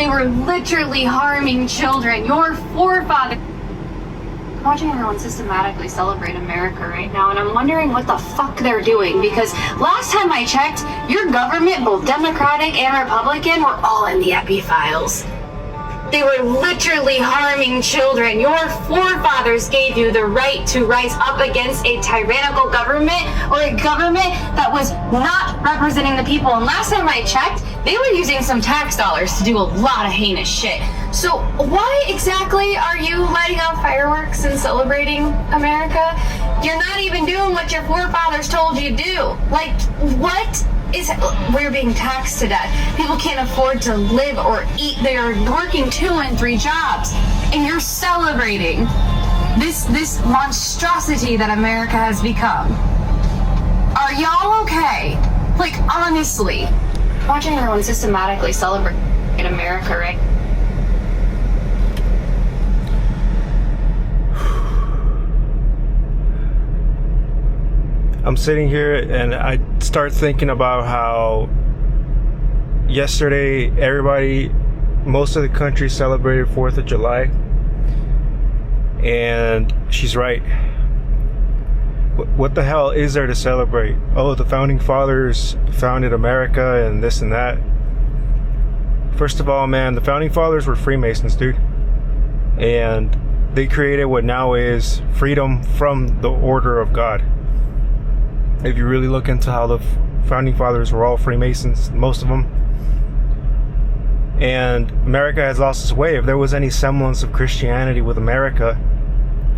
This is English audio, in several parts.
They were literally harming children. Your forefathers. I'm watching everyone systematically celebrate America right now, and I'm wondering what the fuck they're doing, because last time I checked, your government, both Democratic and Republican, were all in the Epi files. They were literally harming children. Your forefathers gave you the right to rise up against a tyrannical government, or a government that was not representing the people. And last time I checked, they were using some tax dollars to do a lot of heinous shit. So why exactly are you lighting off fireworks and celebrating America? You're not even doing what your forefathers told you to do. Like, what? We're being taxed to death. People can't afford to live or eat. They are working 2 and 3 jobs, and you're celebrating this monstrosity that America has become. Are y'all okay? Like, honestly, watching everyone systematically celebrate America, right? I'm sitting here and I start thinking about how yesterday most of the country celebrated 4th of July. And she's right. What the hell is there to celebrate? Oh, the founding fathers founded America and this and that. First of all, man, the founding fathers were Freemasons, dude. And they created what now is freedom from the order of God. If you really look into how the founding fathers were all Freemasons, most of them. And America has lost its way. If there was any semblance of Christianity with America,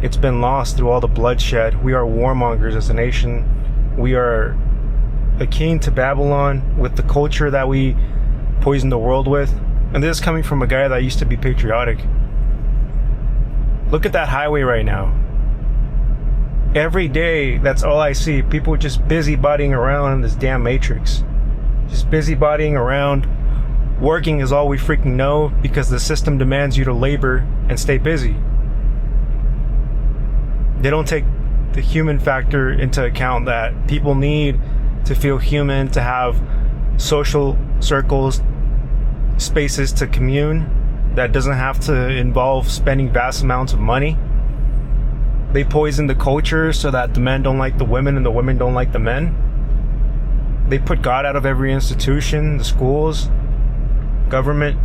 it's been lost through all the bloodshed. We are warmongers as a nation. We are akin to Babylon with the culture that we poison the world with. And this is coming from a guy that used to be patriotic. Look at that highway right now. Every day, that's all I see. People just busybodying around in this damn matrix. Just busybodying around. Working is all we freaking know because the system demands you to labor and stay busy. They don't take the human factor into account, that people need to feel human, to have social circles, spaces to commune that doesn't have to involve spending vast amounts of money. They poison the culture so that the men don't like the women and the women don't like the men. They put God out of every institution, the schools, government.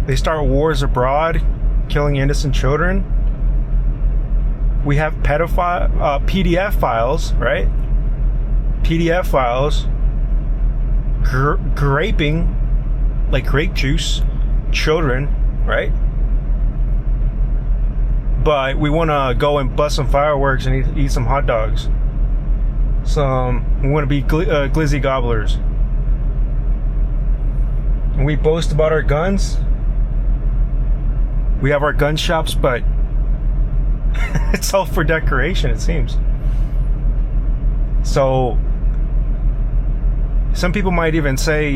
They start wars abroad, killing innocent children. We have PDF files, right? PDF files, graping, like grape juice, children, right? But we want to go and bust some fireworks and eat some hot dogs. We want to be glizzy gobblers. And we boast about our guns. We have our gun shops, but it's all for decoration, it seems. So some people might even say,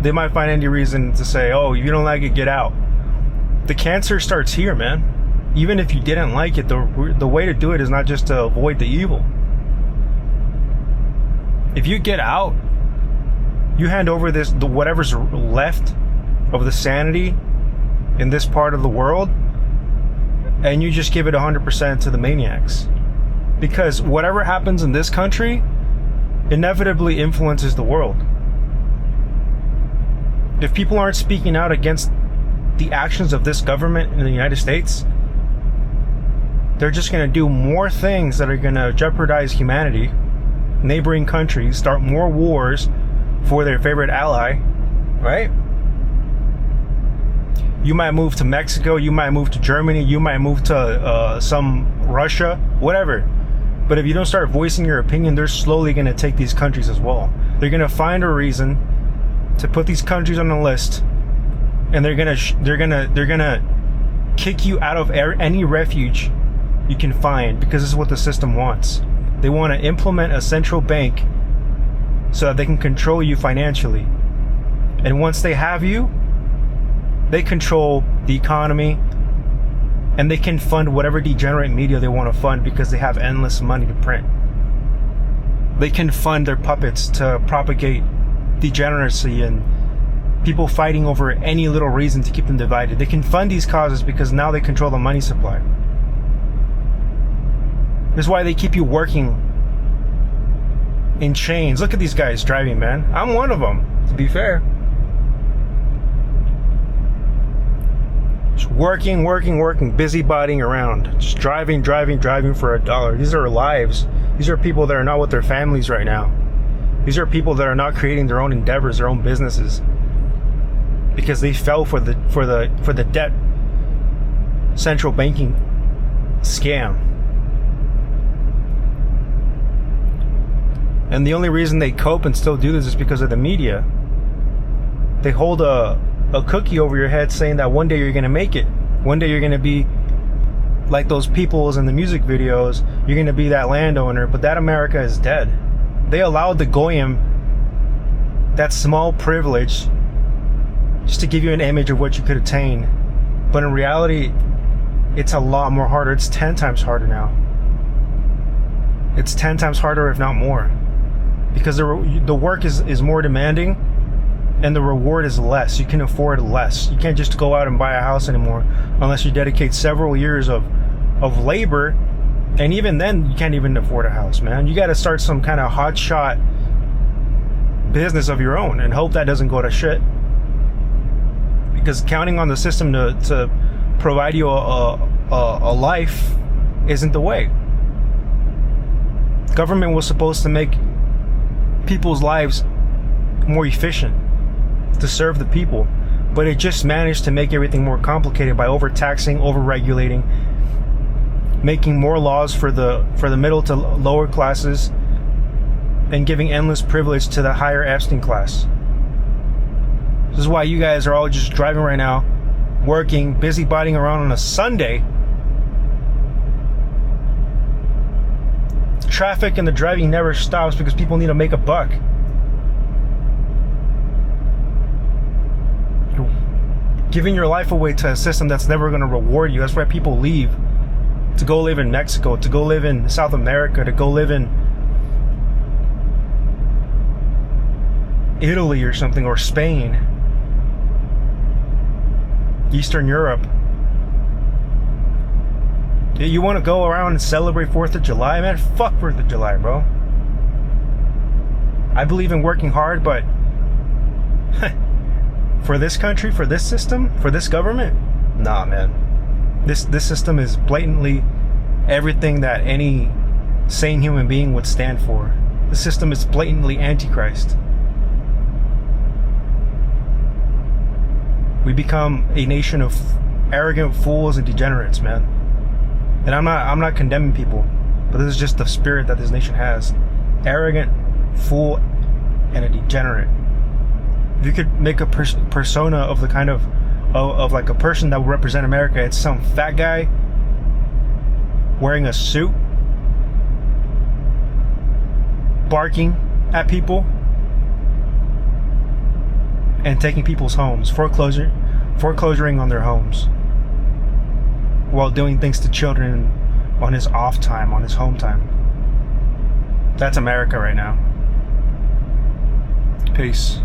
they might find any reason to say, oh, if you don't like it, get out. The cancer starts here, man. Even if you didn't like it, the way to do it is not just to avoid the evil. If you get out, you hand over whatever's left of the sanity in this part of the world, and you just give it 100% to the maniacs. Because whatever happens in this country inevitably influences the world. If people aren't speaking out against the actions of this government in the United States, they're just going to do more things that are going to jeopardize humanity, neighboring countries, start more wars for their favorite ally, right? You might move to Mexico, you might move to Germany, you might move to some Russia, whatever. But if you don't start voicing your opinion, they're slowly going to take these countries as well. They're going to find a reason to put these countries on the list, and they're going to kick you out of any refuge you can find, because this is what the system wants. They want to implement a central bank so that they can control you financially. And once they have you, they control the economy, and they can fund whatever degenerate media they want to fund because they have endless money to print. They can fund their puppets to propagate degeneracy and people fighting over any little reason to keep them divided. They can fund these causes because now they control the money supply. This is why they keep you working in chains. Look at these guys driving, man. I'm one of them, to be fair. Just working, busybodying around. Just driving for $1. These are lives. These are people that are not with their families right now. These are people that are not creating their own endeavors, their own businesses, because they fell for the debt central banking scam. And the only reason they cope and still do this is because of the media. They hold a cookie over your head saying that one day you're going to make it. One day you're going to be like those peoples in the music videos. You're going to be that landowner. But that America is dead. They allowed the Goyim that small privilege just to give you an image of what you could attain. But in reality, it's a lot more harder. It's 10 times harder now. It's 10 times harder, if not more. Because the work is more demanding and the reward is less. You can afford less. You can't just go out and buy a house anymore unless you dedicate several years of labor. And even then, you can't even afford a house, man. You got to start some kind of hotshot business of your own and hope that doesn't go to shit. Because counting on the system to provide you a life isn't the way. Government was supposed to make people's lives more efficient to serve the people, but it just managed to make everything more complicated by overtaxing, overregulating, making more laws for the middle to lower classes, and giving endless privilege to the higher Epstein class. This is why you guys are all just driving right now, working, busybodying around on a Sunday. Traffic and the driving never stops because people need to make a buck. You're giving your life away to a system that's never going to reward you. That's why people leave to go live in Mexico, to go live in South America, to go live in Italy or something, or Spain, Eastern Europe. You want to go around and celebrate 4th of July? Man, fuck 4th of July, bro. I believe in working hard, but for this country, for this system, for this government, nah, man. This system is blatantly everything that any sane human being would stand for. The system is blatantly antichrist. We become a nation of arrogant fools and degenerates, man. And I'm not condemning people, but this is just the spirit that this nation has. Arrogant, fool, and a degenerate. If you could make a persona of the kind of like a person that would represent America, it's some fat guy wearing a suit, barking at people, and taking people's homes, foreclosuring on their homes, while doing things to children on his off time, on his home time. That's America right now. Peace.